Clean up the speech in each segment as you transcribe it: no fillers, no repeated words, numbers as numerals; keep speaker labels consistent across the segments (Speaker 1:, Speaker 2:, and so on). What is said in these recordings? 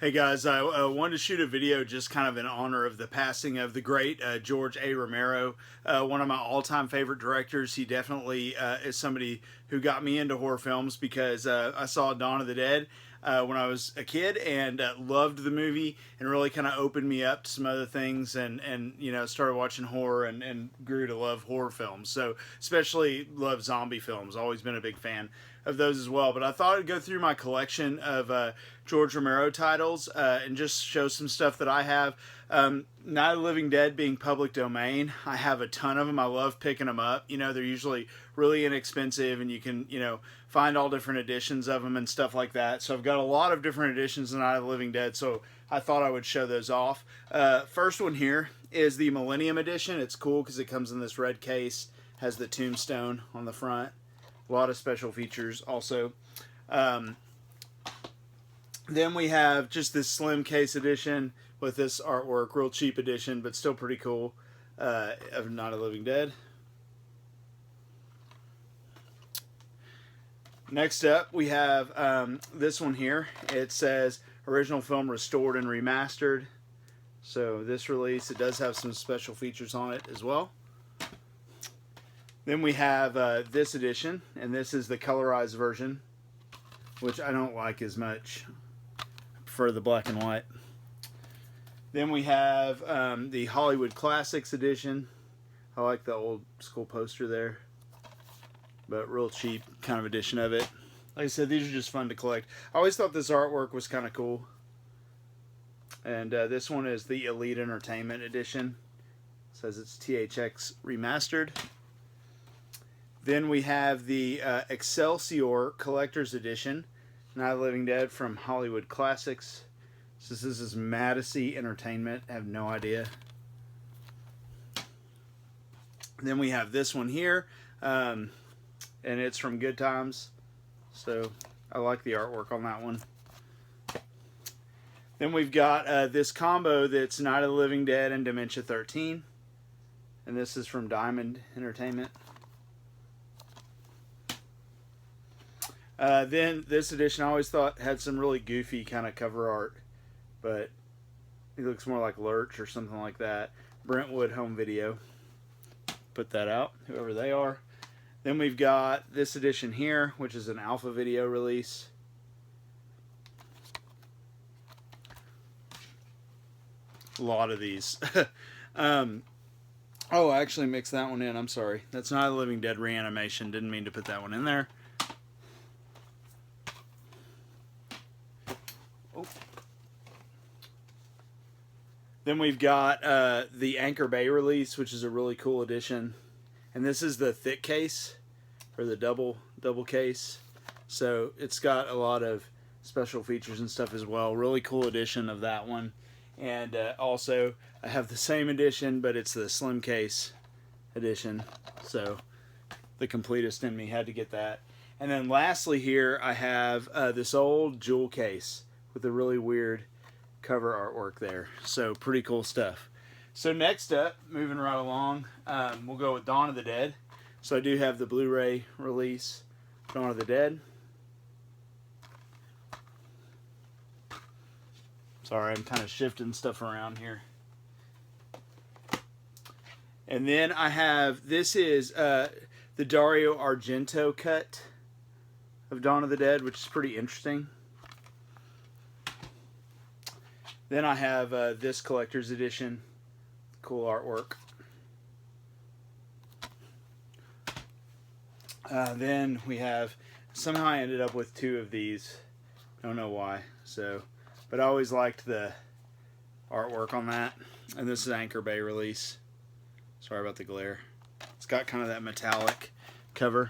Speaker 1: Hey guys, I wanted to shoot a video just kind of in honor of the passing of the great George A. Romero, one of my all-time favorite directors. He definitely is somebody who got me into horror films because I saw Dawn of the Dead when I was a kid and loved the movie, and really kind of opened me up to some other things, and you know, started watching horror and grew to love horror films. So especially love zombie films. Always been a big fan of those as well. But I thought I'd go through my collection of George Romero titles and just show some stuff that I have. Night of the Living Dead being public domain, I have a ton of them. I love picking them up. You know, they're usually really inexpensive, and you can, you know, find all different editions of them and stuff like that. So I've got a lot of different editions of Night of the Living Dead, so I thought I would show those off. First one here is the Millennium Edition. It's cool because it comes in this red case, has the tombstone on the front. A lot of special features also. Then we have just this slim case edition with this artwork, real cheap edition, but still pretty cool, of Night of the Living Dead. Next up, we have this one here. It says original film restored and remastered. So this release, it does have some special features on it as well. Then we have this edition, and this is the colorized version, which I don't like as much. I prefer the black and white. Then we have the Hollywood Classics edition. I like the old school poster there, but real cheap kind of edition of it. Like I said, these are just fun to collect. I always thought this artwork was kind of cool. And this one is the Elite Entertainment edition. It says it's THX remastered. Then we have the Excelsior Collector's Edition, Night of the Living Dead from Hollywood Classics. So this is Madison Entertainment. I have no idea. Then we have this one here, and it's from Good Times. So I like the artwork on that one. Then we've got this combo that's Night of the Living Dead and Dementia 13. And this is from Diamond Entertainment. Then this edition I always thought had some really goofy kind of cover art, but it looks more like Lurch or something like that. Brentwood Home Video put that out, whoever they are. Then we've got this edition here, which is an Alpha Video release. A lot of these. Oh, I actually mixed that one in. I'm sorry. That's Night of the Living Dead Reanimation. Didn't mean to put that one in there. Then we've got the Anchor Bay release, which is a really cool edition. And this is the thick case, or the double case. So it's got a lot of special features and stuff as well. Really cool edition of that one. And also, I have the same edition, but it's the slim case edition. So the completist in me had to get that. And then lastly here, I have this old jewel case with a really weird cover artwork there. So pretty cool stuff. So next up, moving right along, we'll go with Dawn of the Dead. So I do have the Blu-ray release, Dawn of the Dead. Sorry, I'm kind of shifting stuff around here. And then I have, this is the Dario Argento cut of Dawn of the Dead, which is pretty interesting. Then I have this collector's edition. Cool artwork. Then we have, somehow I ended up with two of these. Don't know why. So, but I always liked the artwork on that. And this is Anchor Bay release. Sorry about the glare. It's got kind of that metallic cover.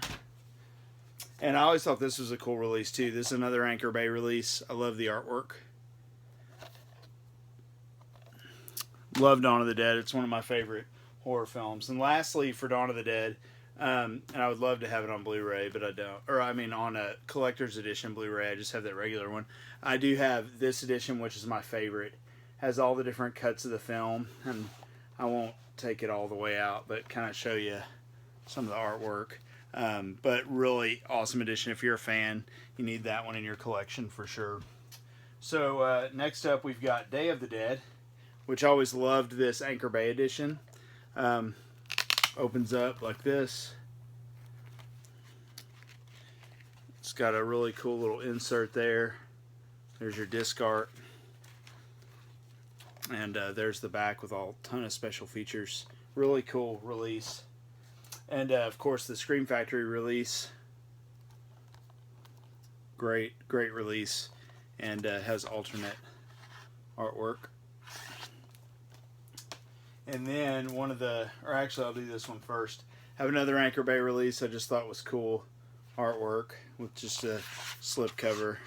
Speaker 1: And I always thought this was a cool release too. This is another Anchor Bay release. I love the artwork. Love Dawn of the Dead. It's one of my favorite horror films. And lastly, for Dawn of the Dead, and I would love to have it on Blu-ray, but I don't. Or I mean on a collector's edition Blu-ray. I just have that regular one. I do have this edition, which is my favorite. Has all the different cuts of the film, and I won't take it all the way out, but kind of show you some of the artwork. But really awesome edition. If you're a fan, you need that one in your collection for sure. So next up we've got Day of the Dead, which I always loved this Anchor Bay edition. Opens up like this. It's got a really cool little insert there. There's your disc art. And there's the back with a ton of special features. Really cool release. And of course the Scream Factory release. Great release. And has alternate artwork. And then I'll do this one first. Have another Anchor Bay release I just thought was cool. Artwork with just a slip cover.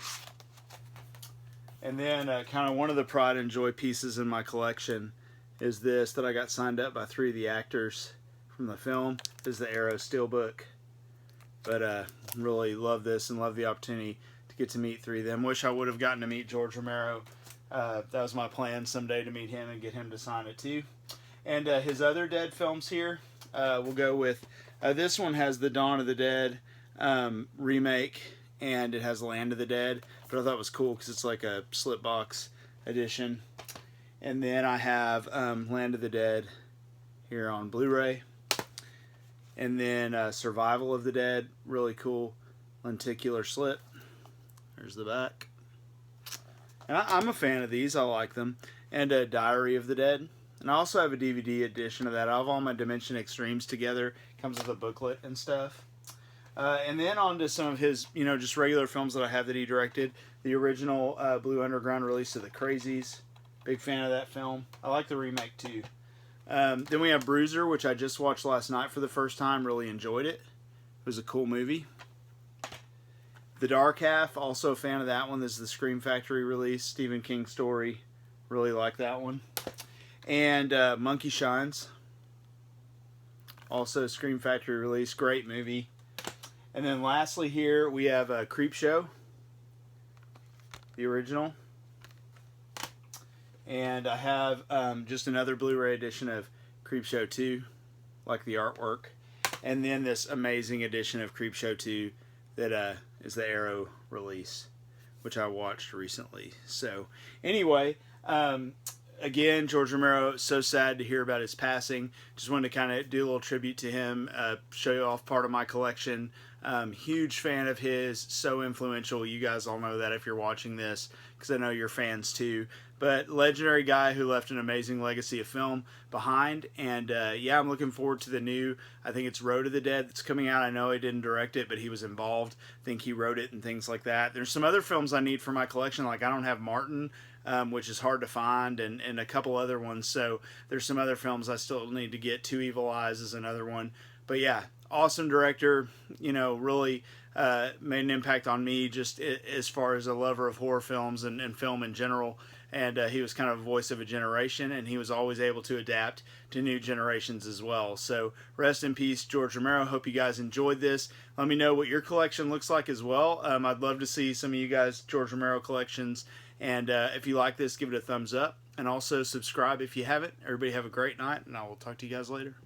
Speaker 1: And then kind of one of the pride and joy pieces in my collection is this that I got signed up by 3 of the actors from the film. This is the Arrow Steelbook. But really love this and love the opportunity to get to meet 3 of them. Wish I would have gotten to meet George Romero. That was my plan someday, to meet him and get him to sign it too. And his other Dead films here, we'll go with, this one has the Dawn of the Dead remake, and it has Land of the Dead, but I thought it was cool because it's like a slip box edition. And then I have Land of the Dead here on Blu-ray. And then Survival of the Dead, really cool lenticular slip. There's the back. And I'm a fan of these, I like them. And Diary of the Dead. And I also have a DVD edition of that. I have all my Dimension Extremes together. Comes with a booklet and stuff. And then on to some of his, just regular films that I have that he directed. The original Blue Underground release of The Crazies. Big fan of that film. I like the remake too. Then we have Bruiser, which I just watched last night for the first time. Really enjoyed it. It was a cool movie. The Dark Half, also a fan of that one. This is the Scream Factory release. Stephen King story. Really like that one. And Monkey Shines. Also Scream Factory release. Great movie. And then lastly here we have Creepshow. The original. And I have just another Blu-ray edition of Creepshow 2. Like the artwork. And then this amazing edition of Creepshow 2 that is the Arrow release, which I watched recently. So anyway, again, George Romero, so sad to hear about his passing. Just wanted to kind of do a little tribute to him, show you off part of my collection. Huge fan of his, so influential. You guys all know that if you're watching this, because I know you're fans too. But legendary guy who left an amazing legacy of film behind. And yeah, I'm looking forward to the new, I think it's Road to the Dead that's coming out. I know he didn't direct it, but he was involved. I think he wrote it and things like that. There's some other films I need for my collection, like I don't have Martin, which is hard to find, and a couple other ones. So there's some other films I still need to get. Two Evil Eyes is another one. But yeah, awesome director, really made an impact on me just as far as a lover of horror films and film in general. And he was kind of a voice of a generation, and he was always able to adapt to new generations as well. So rest in peace, George Romero. Hope you guys enjoyed this. Let me know what your collection looks like as well. I'd love to see some of you guys' George Romero collections. And if you like this, give it a thumbs up. And also subscribe if you haven't. Everybody have a great night, and I will talk to you guys later.